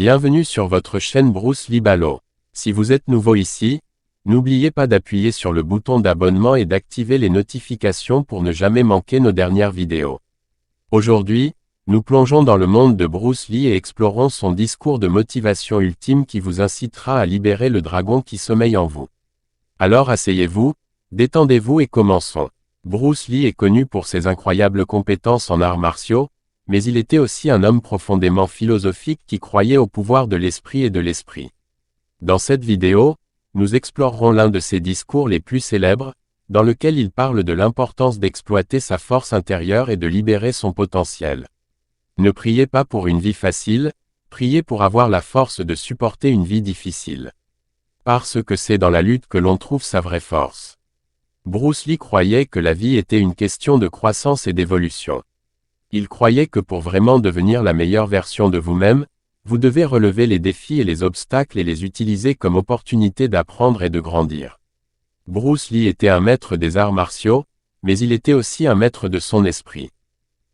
Bienvenue sur votre chaîne Bruce Lee Balo. Si vous êtes nouveau ici, n'oubliez pas d'appuyer sur le bouton d'abonnement et d'activer les notifications pour ne jamais manquer nos dernières vidéos. Aujourd'hui, nous plongeons dans le monde de Bruce Lee et explorons son discours de motivation ultime qui vous incitera à libérer le dragon qui sommeille en vous. Alors asseyez-vous, détendez-vous et commençons. Bruce Lee est connu pour ses incroyables compétences en arts martiaux, mais il était aussi un homme profondément philosophique qui croyait au pouvoir de l'esprit et de l'esprit. Dans cette vidéo, nous explorerons l'un de ses discours les plus célèbres, dans lequel il parle de l'importance d'exploiter sa force intérieure et de libérer son potentiel. Ne priez pas pour une vie facile, priez pour avoir la force de supporter une vie difficile. Parce que c'est dans la lutte que l'on trouve sa vraie force. Bruce Lee croyait que la vie était une question de croissance et d'évolution. Il croyait que pour vraiment devenir la meilleure version de vous-même, vous devez relever les défis et les obstacles et les utiliser comme opportunité d'apprendre et de grandir. Bruce Lee était un maître des arts martiaux, mais il était aussi un maître de son esprit.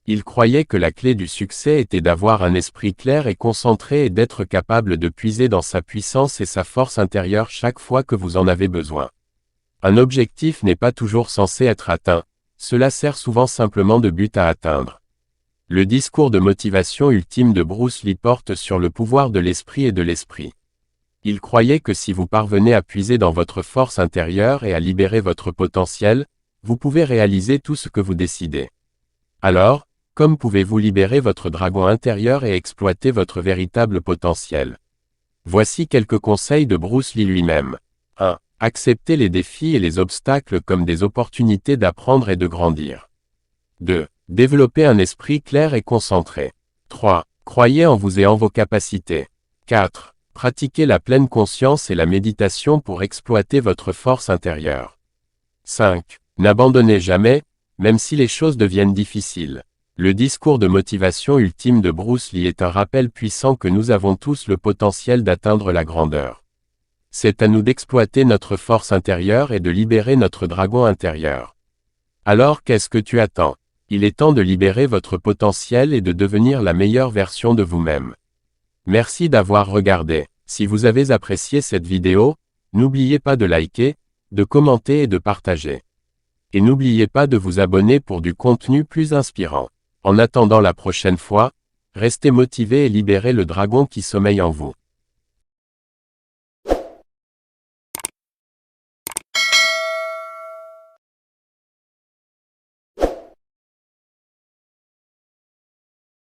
Il croyait que la clé du succès était d'avoir un esprit clair et concentré et d'être capable de puiser dans sa puissance et sa force intérieure chaque fois que vous en avez besoin. Un objectif n'est pas toujours censé être atteint, cela sert souvent simplement de but à atteindre. Le discours de motivation ultime de Bruce Lee porte sur le pouvoir de l'esprit et de l'esprit. Il croyait que si vous parvenez à puiser dans votre force intérieure et à libérer votre potentiel, vous pouvez réaliser tout ce que vous décidez. Alors, comment pouvez-vous libérer votre dragon intérieur et exploiter votre véritable potentiel? Voici quelques conseils de Bruce Lee lui-même. 1. Acceptez les défis et les obstacles comme des opportunités d'apprendre et de grandir. 2. Développez un esprit clair et concentré. 3. Croyez en vous et en vos capacités. 4. Pratiquez la pleine conscience et la méditation pour exploiter votre force intérieure. 5. N'abandonnez jamais, même si les choses deviennent difficiles. Le discours de motivation ultime de Bruce Lee est un rappel puissant que nous avons tous le potentiel d'atteindre la grandeur. C'est à nous d'exploiter notre force intérieure et de libérer notre dragon intérieur. Alors qu'est-ce que tu attends? Il est temps de libérer votre potentiel et de devenir la meilleure version de vous-même. Merci d'avoir regardé. Si vous avez apprécié cette vidéo, n'oubliez pas de liker, de commenter et de partager. Et n'oubliez pas de vous abonner pour du contenu plus inspirant. En attendant la prochaine fois, restez motivés et libérez le dragon qui sommeille en vous.